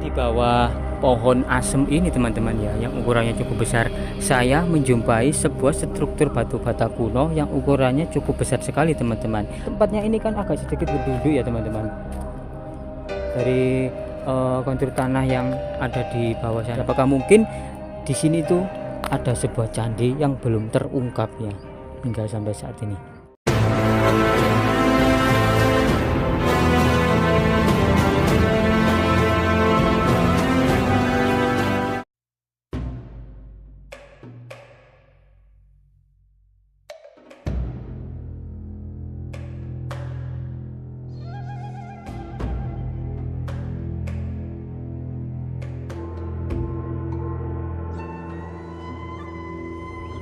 Di bawah pohon asem ini teman-teman ya, yang ukurannya cukup besar, saya menjumpai sebuah struktur batu bata kuno yang ukurannya cukup besar sekali teman-teman. Tempatnya ini kan agak sedikit berduduk ya teman-teman. Dari kontur tanah yang ada di bawah sana, apakah mungkin di sini tuh ada sebuah candi yang belum terungkap ya hingga sampai saat ini.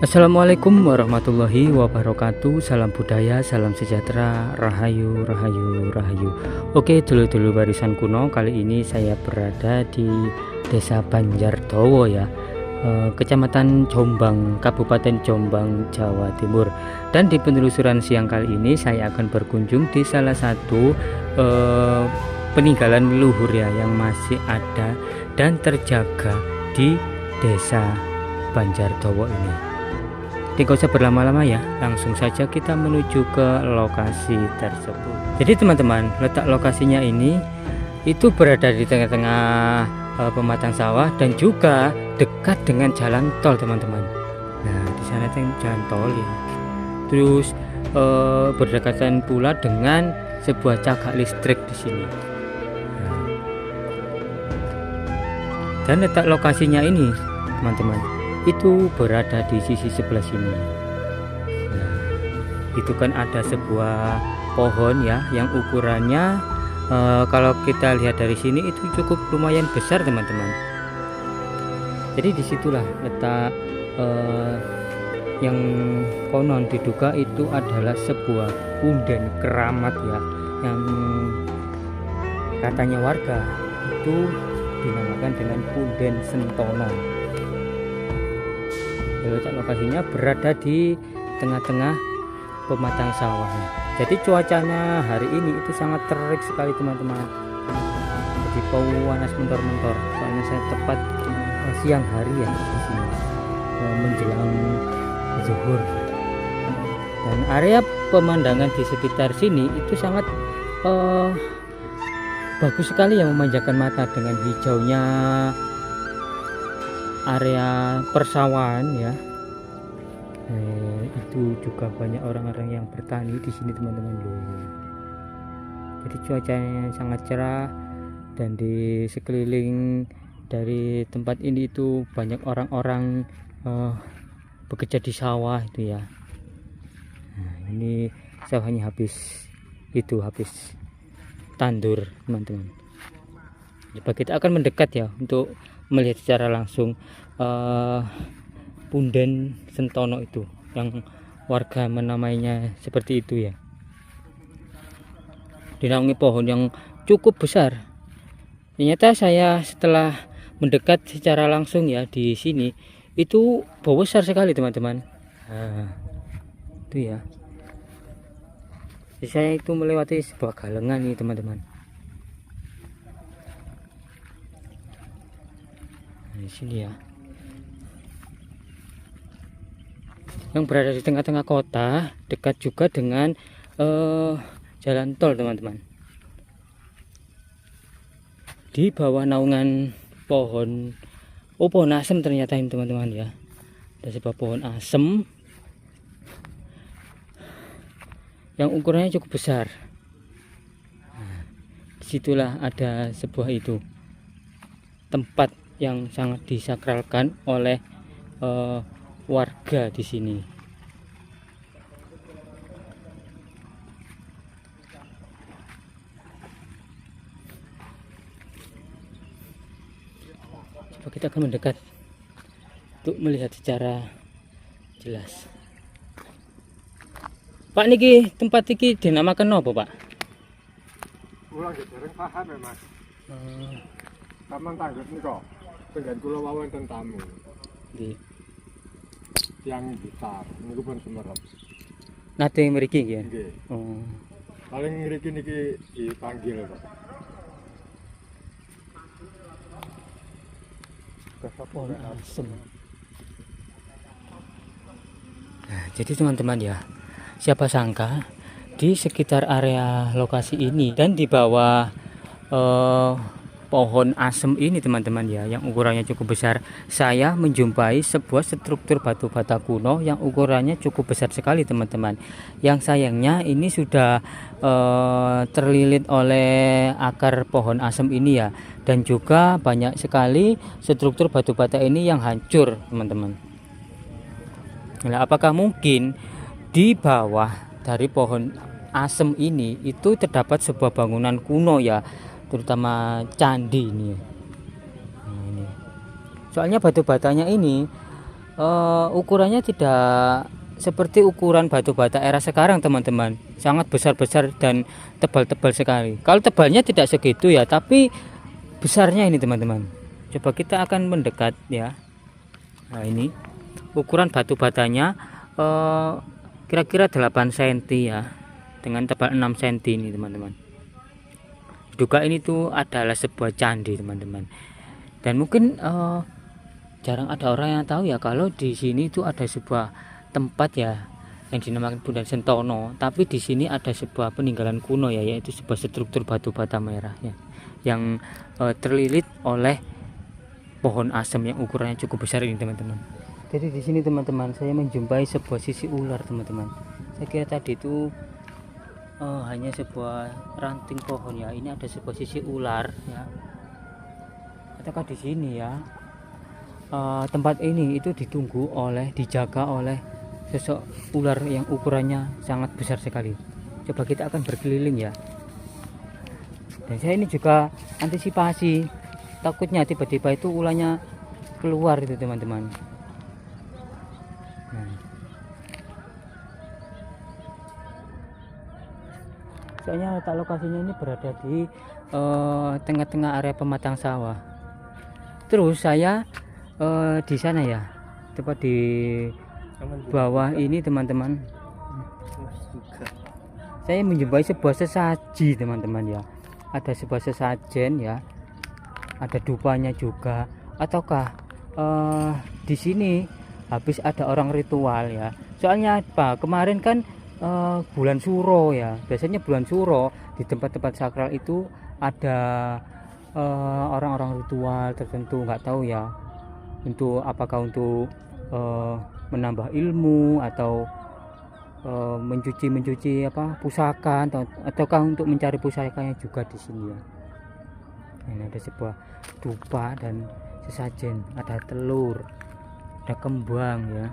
Assalamualaikum warahmatullahi wabarakatuh. Salam budaya, salam sejahtera, rahayu, rahayu, rahayu. Oke, dulu-dulu barisan kuno, kali ini saya berada di Desa Banjardowo ya, Kecamatan Jombang, Kabupaten Jombang, Jawa Timur. Dan di penelusuran siang kali ini saya akan berkunjung di salah satu peninggalan leluhur ya yang masih ada dan terjaga di Desa Banjardowo ini. Tidak usah berlama-lama ya, langsung saja kita menuju ke lokasi tersebut. Jadi teman-teman, letak lokasinya ini itu berada di tengah-tengah pematang sawah dan juga dekat dengan jalan tol teman-teman. Nah di sana itu jalan tol ya. Terus berdekatan pula dengan sebuah cagak listrik di sini. Nah, dan letak lokasinya ini teman-teman itu berada di sisi sebelah sini. Nah, itu kan ada sebuah pohon ya yang ukurannya kalau kita lihat dari sini itu cukup lumayan besar teman-teman. Jadi disitulah letak yang konon diduga itu adalah sebuah punden keramat ya, yang katanya warga itu dinamakan dengan punden Sentono. Letak lokasinya berada di tengah-tengah pematang sawah. Jadi cuacanya hari ini itu sangat terik sekali teman-teman. Jadi panas mentor-mentor. Soalnya saya tepat siang hari ya di sini menjelang zuhur. Dan area pemandangan di sekitar sini itu sangat bagus sekali ya, memanjakan mata dengan hijaunya area persawahan ya. Itu juga banyak orang-orang yang bertani di sini teman-teman loh. Jadi cuacanya sangat cerah dan di sekeliling dari tempat ini itu banyak orang-orang bekerja di sawah itu ya. Nah, ini sawahnya habis tandur teman-teman. Coba kita akan mendekat ya untuk melihat secara langsung punden Sentono itu yang warga menamainya seperti itu ya. Dinaungi pohon yang cukup besar. Ternyata saya setelah mendekat secara langsung ya di sini itu besar sekali teman-teman. Nah, itu ya. Jadi saya itu melewati sebuah galengan nih teman-teman. Di sini ya, yang berada di tengah-tengah kota, dekat juga dengan jalan tol teman-teman. Di bawah naungan pohon asem ternyata ini teman-teman ya, ada sebuah pohon asem yang ukurannya cukup besar. Nah, disitulah ada sebuah itu tempat yang sangat disakralkan oleh warga di sini. Coba kita akan mendekat untuk melihat secara jelas. Pak niki tempat iki dinamakan apa, Pak? Kula nggih dereng paham ya, Mas. Taman Tanggut nika penggen kula wonten tamu. Nggih. Yang gitar niku pun Semerep. Nate mriki nggih. Nggih. Oh. Paling mriki niki dipanggil, Pak. pohon asem. Nah, jadi teman-teman ya, siapa sangka di sekitar area lokasi ini dan di bawah pohon asem ini teman-teman ya, yang ukurannya cukup besar, saya menjumpai sebuah struktur batu bata kuno yang ukurannya cukup besar sekali teman-teman. Yang sayangnya ini sudah terlilit oleh akar pohon asem ini ya, dan juga banyak sekali struktur batu bata ini yang hancur teman-teman. Nah, apakah mungkin di bawah dari pohon asem ini itu terdapat sebuah bangunan kuno ya, terutama candi ini. Nah, ini. Soalnya batu batanya ini ukurannya tidak seperti ukuran batu bata era sekarang teman-teman, sangat besar-besar dan tebal-tebal sekali. Kalau tebalnya tidak segitu ya, tapi besarnya ini teman-teman. Coba kita akan mendekat ya. Nah, ini ukuran batu batanya kira-kira 8 cm ya, dengan tebal 6 cm ini teman-teman. Juga ini tuh adalah sebuah candi teman-teman, dan mungkin jarang ada orang yang tahu ya kalau di sini tuh ada sebuah tempat ya yang dinamakan Bundaran Sentono. Tapi di sini ada sebuah peninggalan kuno ya, yaitu sebuah struktur batu bata merah ya, yang terlilit oleh pohon asem yang ukurannya cukup besar ini teman-teman. Jadi di sini teman-teman, saya menjumpai sebuah sisi ular teman-teman. Saya kira tadi itu hanya sebuah ranting pohon ya, ini ada sebuah sisi ular ya. Ataukah di sini ya tempat ini itu dijaga oleh sosok ular yang ukurannya sangat besar sekali. Coba kita akan berkeliling ya. Dan saya ini juga antisipasi, takutnya tiba-tiba itu ularnya keluar itu teman-teman. Soalnya letak lokasinya ini berada di tengah-tengah area pematang sawah. Terus saya di sana ya, tepat di bawah ini teman-teman, saya menjumpai sebuah sesaji teman-teman ya. Ada sebuah sesajen ya, ada dupanya juga. Ataukah di sini habis ada orang ritual ya? Soalnya apa? Kemarin kan bulan Suro ya, biasanya bulan Suro di tempat-tempat sakral itu ada orang-orang ritual tertentu, nggak tahu ya, untuk apakah untuk menambah ilmu atau mencuci apa pusaka, ataukah untuk mencari pusakanya juga di sini ya. Ini ada sebuah dupa dan sesajen, ada telur, ada kembang ya.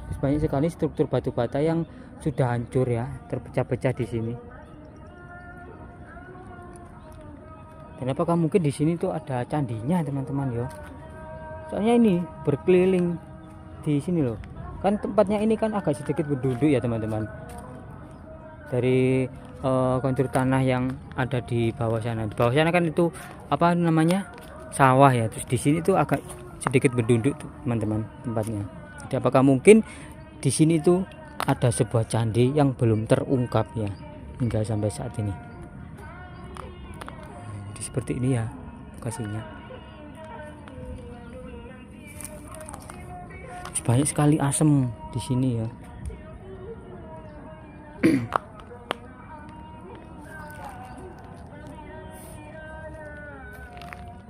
Terus banyak sekali struktur batu bata yang sudah hancur ya, terpecah-pecah di sini. Dan apakah mungkin di sini tuh ada candinya teman-teman ya? Soalnya ini berkeliling di sini loh. Kan tempatnya ini kan agak sedikit berduduk ya teman-teman. Dari kontur tanah yang ada di bawah sana. Di bawah sana kan itu apa namanya? Sawah ya. Terus di sini tuh agak sedikit berduduk teman-teman tempatnya. Jadi apakah mungkin di sini tuh ada sebuah candi yang belum terungkap ya hingga sampai saat ini. Jadi seperti ini ya lokasinya. Banyak sekali asem di sini ya.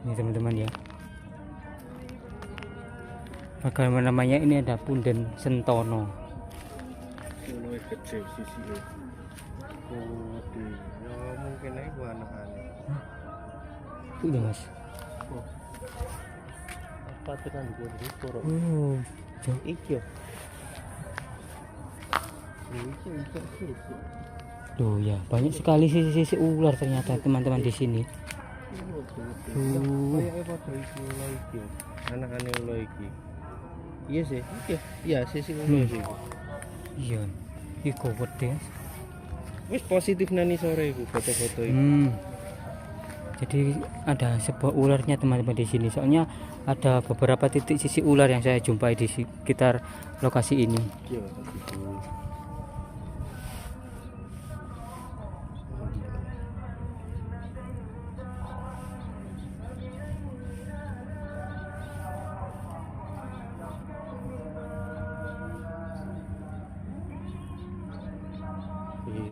Ini teman-teman ya. Bagaimana namanya, ini ada Bundaran Sentono. Mulai kecil sisi itu. Oh, mungkin itu anak-anak. Itu udah mas. Apa tekan di Puro? Oh, Iki. Loh ya, banyak sekali sisi-sisi ular ternyata teman-teman di sini. Anak-anak ulo iki. Iya sih, iya sisi ulo iki. Iya, iku wedhe. Wis positif nani sore iku foto-foto itu. Jadi ada sebuah ularnya teman-teman di sini. Soalnya ada beberapa titik sisi ular yang saya jumpai di sekitar lokasi ini. Iya,